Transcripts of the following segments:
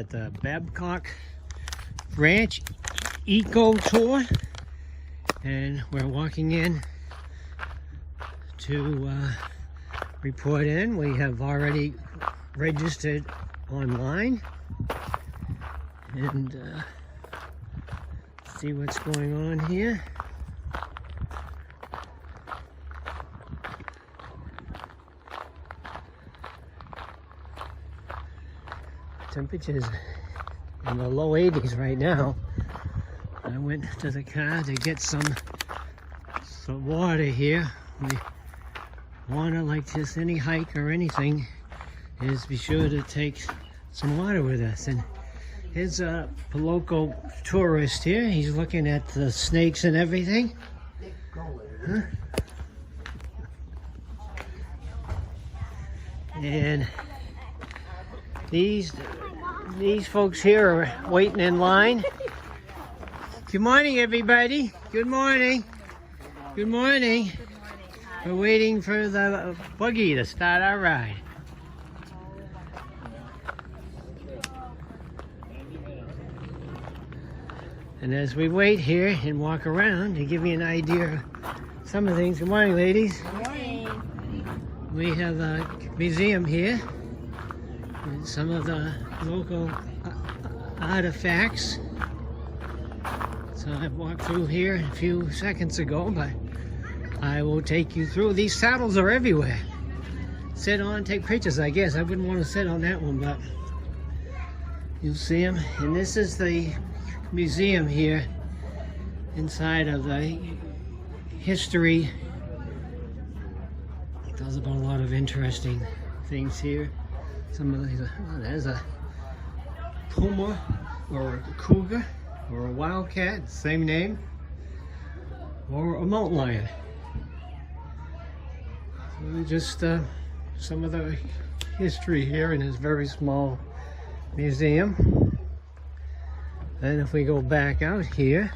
at the Babcock Ranch Eco Tour, and we're walking in to report in. We have already registered online and see what's going on here. Temperatures in the low 80s right now. I went to the car to get some water here. Water, like just any hike or anything, is be sure to take some water with us. And here's a local tourist here. He's looking at the snakes and everything. Huh? And these folks here are waiting in line. Good morning, everybody. Good morning. Good morning. We're waiting for the buggy to start our ride. And as we wait here and walk around to give you an idea of some of the things. Good morning, ladies. Good morning. We have a museum here and some of the local artifacts. So I walked through here a few seconds ago, but I will take you through. These saddles are everywhere. Sit on, take pictures, I guess. I wouldn't want to sit on that one, but you'll see them. And this is the museum here inside of the history. It does about a lot of interesting things here. Some of these, there's a puma or a cougar or a wildcat, same name, or a mountain lion. So just some of the history here in this very small museum. And if we go back out here,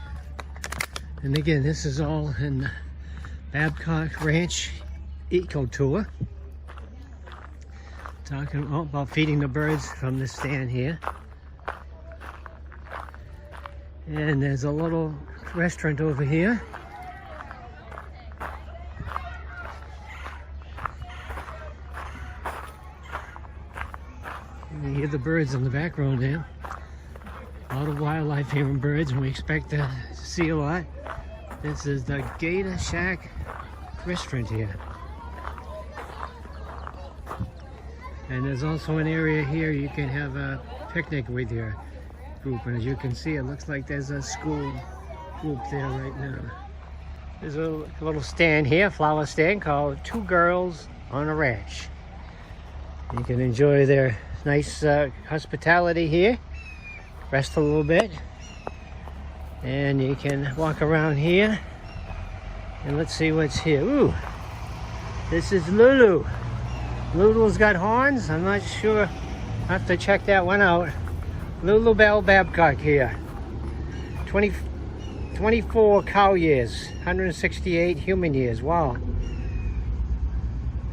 and again, this is all in the Babcock Ranch Eco Tour. Talking about feeding the birds from the stand here. And there's a little restaurant over here. You hear the birds in the background there. A lot of wildlife here and birds, and we expect to see a lot. This is the Gator Shack restaurant here. And there's also an area here you can have a picnic with your group. And as you can see, it looks like there's a school group there right now. There's a little stand here, flower stand, called Two Girls on a Ranch. You can enjoy their nice hospitality here, rest a little bit, and you can walk around here. And let's see what's here. Ooh, this is Lulu. Lulu's got horns. I'm not sure. I have to check that one out. Lulu Bell Babcock here. 24 cow years, 168 human years. Wow.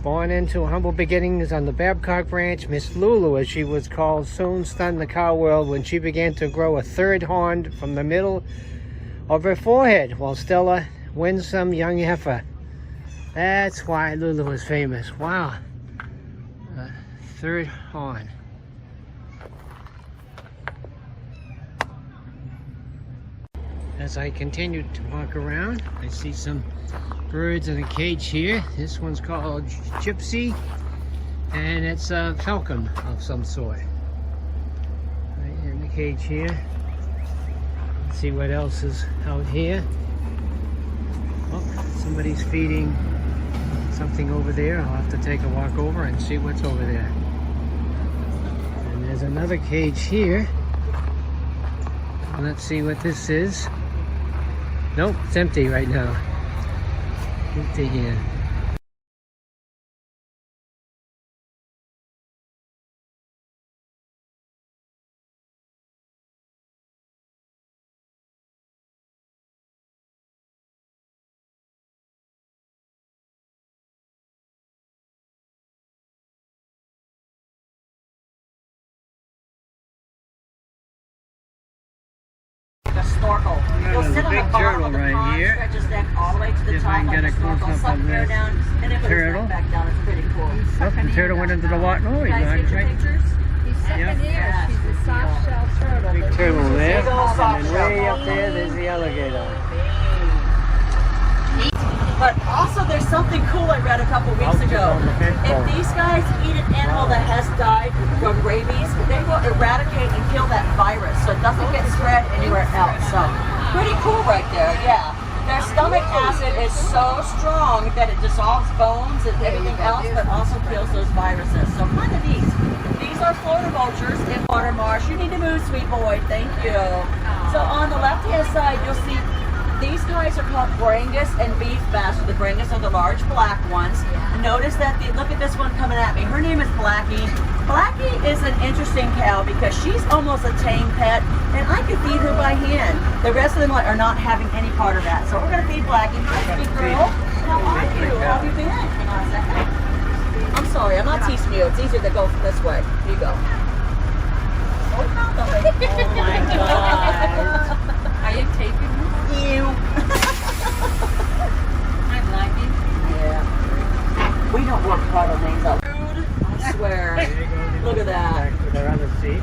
Born into humble beginnings on the Babcock Ranch, Miss Lulu, as she was called, soon stunned the cow world when she began to grow a third horn from the middle of her forehead, while still a winsome young heifer. That's why Lulu was famous. Wow. A third horn. As I continue to walk around, I see some birds in a cage here. This one's called Gypsy, and it's a falcon of some sort. Right in the cage here. Let's see what else is out here. Oh, somebody's feeding something over there. I'll have to take a walk over and see what's over there. And there's another cage here. Let's see what this is. Nope, it's empty right now. Empty here. snorkel. He'll There's sit a on the big bottom turtle of the right pond, here. stretch his neck all the way to the If I top can get like a a snorkel, close-up suck of air this down, and then put his turtle. neck back down. It's pretty cool. Oh, the turtle went into the water. Oh, he's Guys, not get your right. pictures? He's second Yep. year. She's a soft shell turtle. Big turtle there. Big old soft And then shell. way up there, there's the alligator. But also there's something cool I read a couple weeks ago. If these guys eat an animal that has died from rabies, they will eradicate and kill that virus so it doesn't get spread anywhere else. So pretty cool right there, yeah. Their stomach acid is so strong that it dissolves bones and everything else, but also kills those viruses. So kind of neat. These are floater vultures in water marsh. You need to move, sweet boy. Thank you. So on the left-hand side, you'll see these guys are called Brangus and beef bass. The Brangus are the large black ones. Notice that, look at this one coming at me. Her name is Blackie. Blackie is an interesting cow because she's almost a tame pet, and I can feed her by hand. The rest of them are not having any part of that. So we're going to feed Blackie. Hi, sweet girl. How are you? How have you been? Hang on a second. I'm sorry, I'm not teasing you. It's easier to go this way. Here you go. Oh my God. Are you taking me? You. I'm liking. Yeah. We don't work hard on names out. Dude, I swear. Look at that. They're on the seat.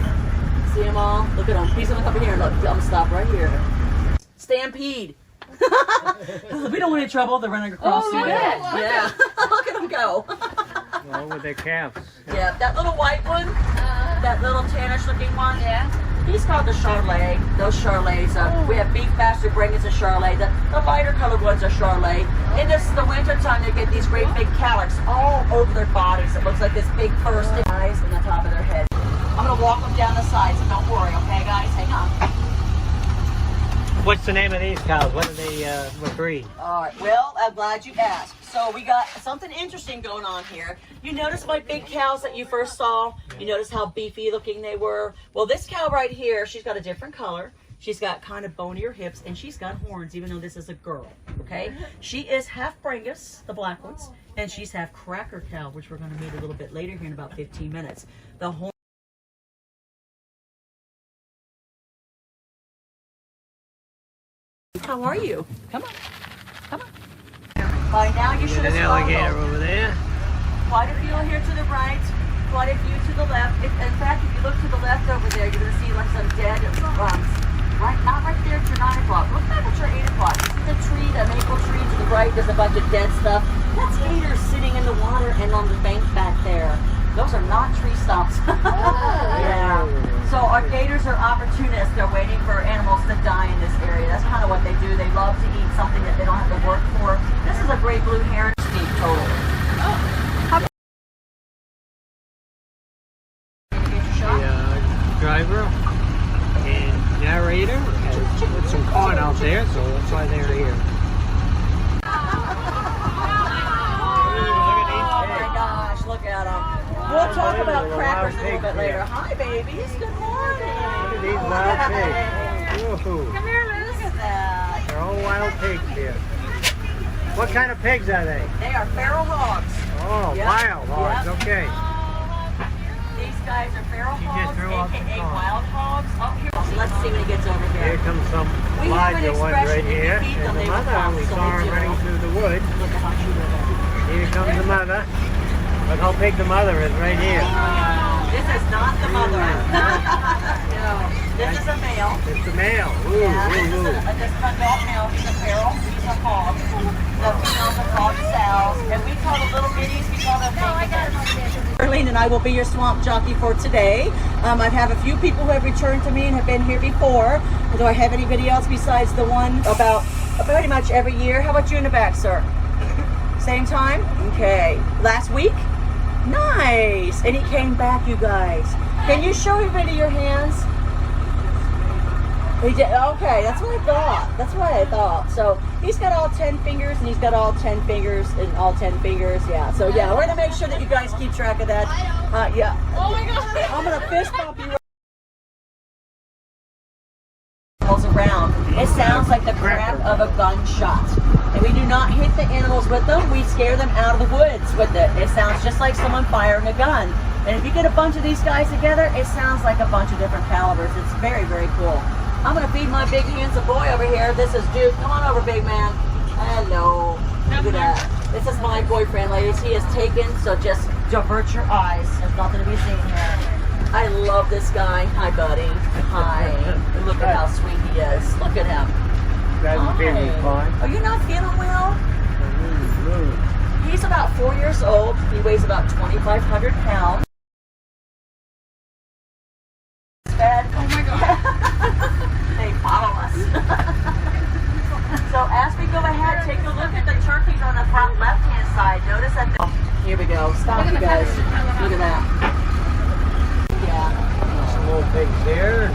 See them all? Look at them. He's gonna come in here. Look, I'm gonna stop right here. Stampede. We don't want any trouble. They're running across the way. Yeah. Look at them go. Well, with their calves. Yeah, that little white one, that little tannish looking one. Yeah. He's called the Charlet. Those Charlets, we have beef bastard Brangus and Charlet. The lighter colored ones are Charlet. In the winter time, they get these great big calyx all over their bodies. It looks like this big fur stick eyes in the top of their head. I'm gonna walk them down the sides, so don't worry, okay, guys? Hang on. What's the name of these cows? What are they, what breed? All right. Well, I'm glad you asked. So we got something interesting going on here. You notice my big cows that you first saw? You notice how beefy looking they were? Well, this cow right here, she's got a different color. She's got kind of bonier hips, and she's got horns, even though this is a girl, okay? She is half Brangus, the black ones, and she's half Cracker cow, which we're going to meet a little bit later here in about 15 minutes. The horn. How are you? Come on. Come on. By now you should have There's an alligator over there. Quite a few here to the right, quite a few to the left. In fact, if you look to the left over there, you're going to see like some dead right, not right there at your 9 o'clock. Look back at your 8 o'clock. You see the tree, the maple tree to the right, there's a bunch of dead stuff. That's gators sitting in the water and on the bank back there. Those are not tree stumps. Yeah. So our gators are opportunists. They're waiting for animals to die in this area. That's kind of what they do. They love to eat something that they don't have to work for. This is a great blue heron steep total. The driver and narrator has put some corn out there, so that's why they're here. Oh my gosh, look at them. We'll talk about crackers a little bit later. Hi, babies. Good morning. Look at these wild pigs. Woohoo. Come here, Liz. Look at that. They're all wild pigs here. What kind of pigs are they? They are feral hogs. Oh, Yep. wild hogs, Yep. okay. These guys are feral You just hogs, threw out the aka corn. wild hogs. Oh, here. So let's see when he gets over Here here. comes some We have an larger ones expression, right if you here. feed them, There's they the will mother, come, we so saw they her do. running through the wood. Look at how she lives. Here comes the mother. Look how big the mother is right here. This is not the mother. No, this is a male. It's the male. Ooh, Yeah, this ooh, is ooh. an adult male. He's a feral. He's a hog. The females are called sows, and we call the little bitties, we call them baby. Arlene and I will be your swamp jockey for today. I have a few people who have returned to me and have been here before. Do I have anybody else besides the one about pretty much every year? How about you in the back, sir? Same time? Okay. Last week? Nice. And he came back, you guys. Can you show everybody your hands? He did. Okay, that's what I thought. That's what I thought. So he's got all 10 fingers, and he's got all 10 fingers, and all 10 fingers. Yeah. So yeah, we're gonna make sure that you guys keep track of that. Yeah. Oh my God. I'm gonna fist bump you. Around. It sounds like the crack of a gunshot. And we do not hit the animals with them. We scare them out of the woods with it. It sounds just like someone firing a gun. And if you get a bunch of these guys together, it sounds like a bunch of different calibers. It's very, very cool. I'm gonna feed my big handsome boy over here. This is Duke. Come on over, big man. Hello. Look at that. This is my boyfriend, ladies. He is taken, so just divert your eyes. There's nothing to be seen here. I love this guy. Hi, buddy. Hi. Look at how sweet he is. Look at him. Hi. Are you not feeling well? He's about 4 years old. He weighs about 2,500 pounds. Oh my God. They follow us. So as we go ahead, take a look at the turkeys on the front left-hand side. Notice that. Here we go. Stop, you guys. Look at that. Yeah. Some little pigs here.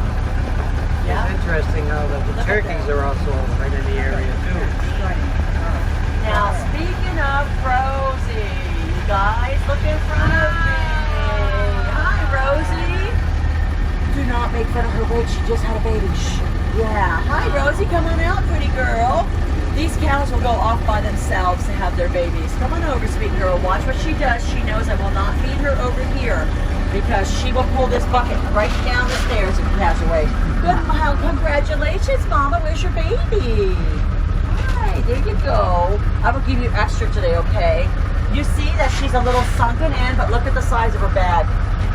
Yeah. It's interesting how the turkeys are also right in the area too. Now, speaking of Rosie, you guys, look in front of me. Hi, Rosie. Do not make fun of her weight. She just had a baby. Shh. Yeah. Hi, Rosie. Come on out, pretty girl. These cows will go off by themselves to have their babies. Come on over, sweet girl. Watch what she does. She knows I will not feed her over here because she will pull this bucket right down the stairs if he has her way. Good. Congratulations, Mama. Where's your baby? Hi. There you go. I will give you extra today, okay? You see that she's a little sunken in, but look at the size of her bag.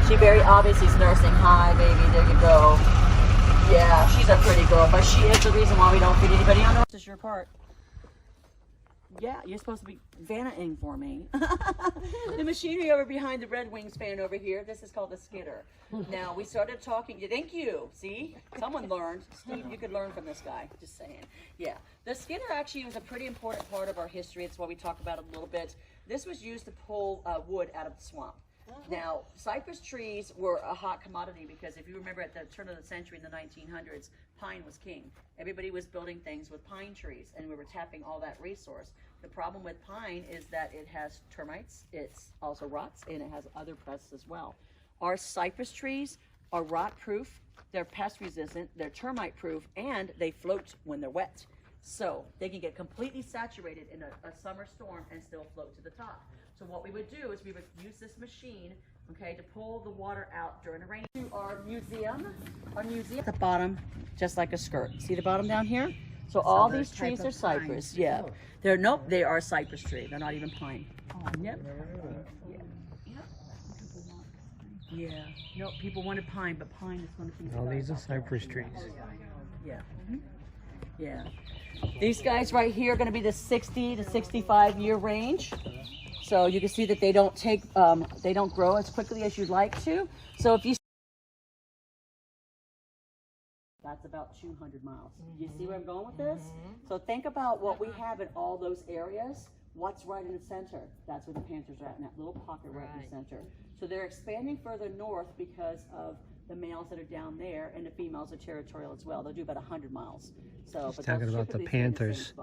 She very obviously is nursing. Hi, baby. There you go. Yeah, she's a pretty girl, but she is the reason why we don't feed anybody on the rest. This is your part. Yeah, you're supposed to be vanning for me. The machinery over behind the Red Wings fan over here, this is called the skidder. Now, we started talking, thank you, see? Someone learned. Steve, you could learn from this guy, just saying. Yeah, the skidder actually was a pretty important part of our history. It's why we talk about it a little bit. This was used to pull wood out of the swamp. Now, cypress trees were a hot commodity because if you remember at the turn of the century in the 1900s, pine was king. Everybody was building things with pine trees and we were tapping all that resource. The problem with pine is that it has termites, it's also rots, and it has other pests as well. Our cypress trees are rot proof, they're pest resistant, they're termite proof, and they float when they're wet. So they can get completely saturated in a summer storm and still float to the top. So what we would do is we would use this machine, okay, to pull the water out during a rain. To our museum at the bottom, just like a skirt. See the bottom down here? So all these trees are cypress. Yeah. They are cypress tree. They're not even pine. Yep. Yeah. No, people wanted pine, but pine is going to be. All these are cypress trees. Yeah. Yeah. These guys right here are going to be the 60 to 65 year range. So you can see that they don't grow as quickly as you'd like to. So if you, that's about 200 miles. You see where I'm going with this? So think about what we have in all those areas. What's right in the center? That's where the Panthers are at, in that little pocket right in the center. So they're expanding further north because of the males that are down there, and the females are territorial as well. They'll do about 100 miles. So, She's talking about the Panthers.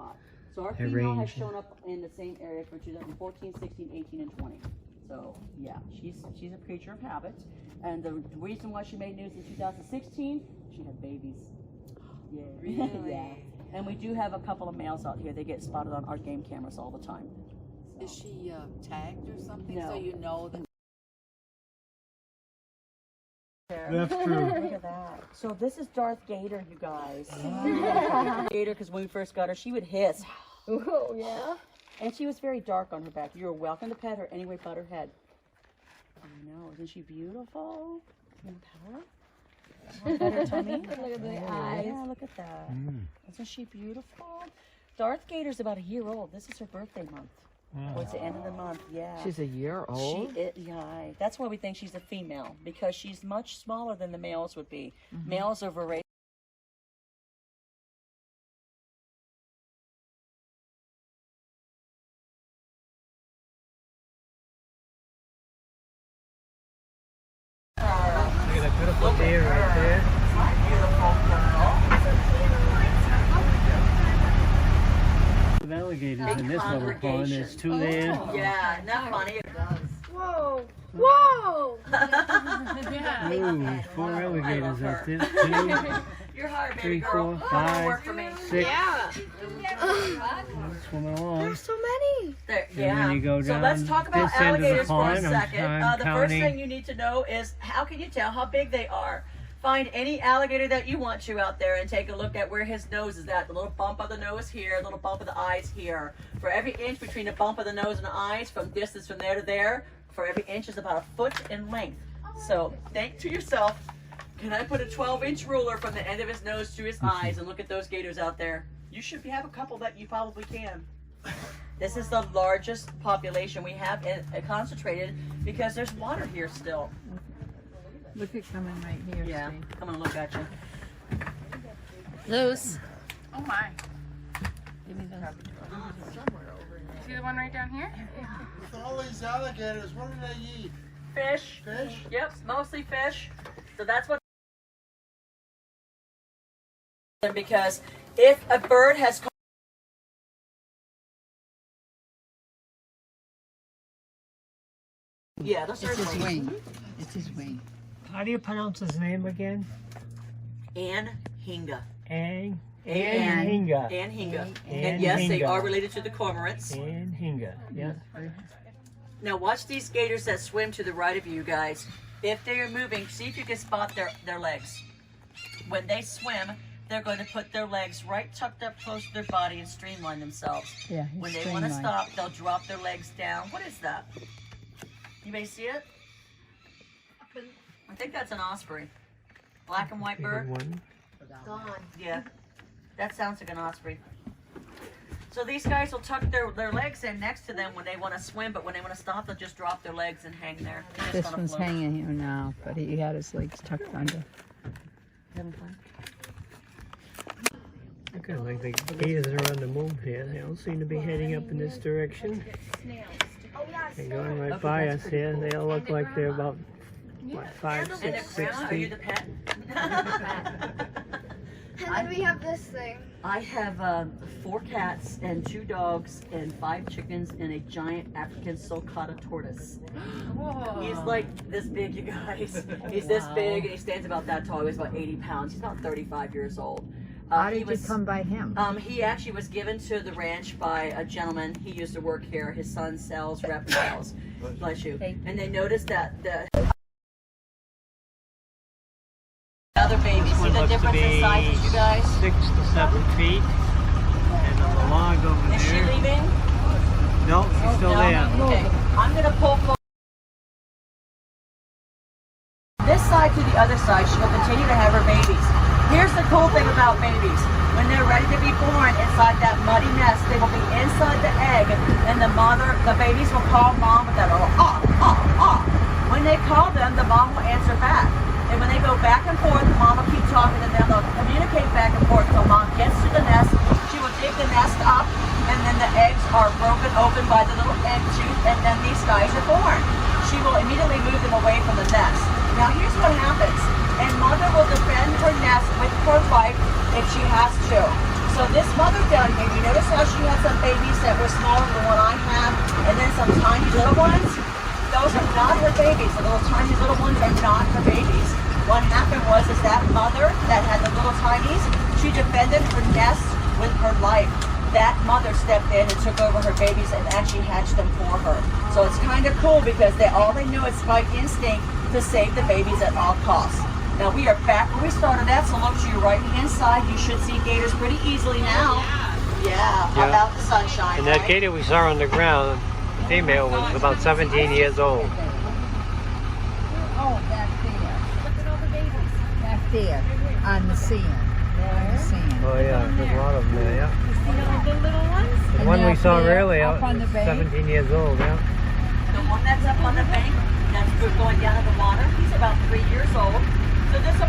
So our female has shown up in the same area for 2014, 16, 18, and 20. So yeah, she's a creature of habit. And the reason why she made news in 2016, she had babies. Yeah. Really? Yeah. And we do have a couple of males out here. They get spotted on our game cameras all the time. So. Is she tagged or something? No. So you know that. That's true. Look at that. So this is Darth Gator, you guys. Gator, because when we first got her, she would hiss. Oh, yeah? And she was very dark on her back. You're welcome to pet her anyway but her head. I know. Isn't she beautiful? Can you pet her? Pet her tummy? Look at the eyes. Yeah, look at that. Isn't she beautiful? Darth Gator's about a year old. This is her birthday month. Well, it's the end of the month, yeah. She's a year old? Yeah. That's why we think she's a female, because she's much smaller than the males would be. Males are voracious. Look at that beautiful deer right there. Beautiful girl. With alligators in this little pond, there's two there. Yeah, isn't that funny? Whoa! Whoa! Yeah. Ooh, 4 alligators up there. 2, You're hard, baby 3, girl. 4, Come on, work 5, for me. 6. Yeah! Swimming along. There's so many! There, And yeah. when you go So down let's talk about this end of the alligators for a pond, second. I'm The first counting. thing you need to know is how can you tell how big they are? find any alligator that you want to out there and take a look at where his nose is at. The little bump of the nose here, little bump of the eyes here. For every inch between the bump of the nose and the eyes, from distance from there to there, for every inch is about a foot in length. So think to yourself, can I put a 12-inch ruler from the end of his nose to his eyes and look at those gators out there? You should have a couple that you probably can. This is the largest population we have concentrated because there's water here still. Look at coming right here. Yeah, Steve. come and look at you. Loose. Oh my. Give me those. See the one right down here? All these alligators, what do they eat? Fish. Fish? Yep, mostly fish. So that's what. Because if a bird has. Yeah, that's It's his wing. It's his wing. How do you pronounce his name again? Anhinga. Anhinga. Anhinga. And yes, they Anhinga. are related to the cormorants. Anhinga. Yeah. Now watch these gators that swim to the right of you guys. If they are moving, see if you can spot their legs. When they swim, they're going to put their legs right tucked up close to their body and streamline themselves. Yeah, When they want to stop, they'll drop their legs down. What is that? You may see it? I think that's an osprey. Black and white bird. One. Gone. Yeah, that sounds like an osprey. So these guys will tuck their legs in next to them when they want to swim, but when they want to stop, they'll just drop their legs and hang there. They're just This gonna one's float. hanging here now, but he had his legs tucked under. Looking like the gators are on the move here. They all seem to be heading up in this direction. They're going right by us here. They all look like they're about, what, 5, And 6, the 6 ground, are you feet. the pet? And then we have this thing. I have 4 cats and 2 dogs and 5 chickens and a giant African sulcata tortoise. He's like this big, you guys. He's this big and he stands about that tall. He weighs about 80 pounds. He's about 35 years old. How He did was- you come by him? He actually was given to the ranch by a gentleman. He used to work here. His son sells reptiles. Bless you. And they noticed that the other babies. See One the looks to difference in be sizes, you guys? 6 to 7 feet. And on the log over Is she there. leaving? No, she's still No? there. Okay. I'm gonna pull this side to the other side. She will continue to have her babies. Here's the cool thing about babies. When they're ready to be born inside that muddy nest, they will be inside the egg, and the babies will call mom with that little When they call them, the mom will answer back. And when they go back and forth, the mom will keep talking to them. They'll communicate back and forth until mom gets to the nest. She will dig the nest up, and then the eggs are broken open by the little egg chute, and then these guys are born. She will immediately move them away from the nest. Now here's what happens. And mother will defend her nest with her life if she has to. So this mother down here, you notice how she had some babies that were smaller than what I have, and then some tiny little ones? Those are not her babies. The little tiny little ones are not her babies. What happened was that mother that had the little tinies, she defended her nest with her life. That mother stepped in and took over her babies and actually hatched them for her. So it's kind of cool because all they know is by instinct to save the babies at all costs. Now we are back where we started at, so look to your right hand side. You should see gators pretty easily now. Yeah, Yeah. about the sunshine, And that right? gator we saw on the ground, the female, was about 17 years old. Oh, back there. Look at all the babies. Back there, on the sand. On the sand. Oh yeah, there's a lot of them there, yeah. You see all the little ones? The And one we up saw there, earlier, up on the bank. 17 years old, yeah. The one that's up on the bank, that's going down in the water, he's about 3 years old. So this will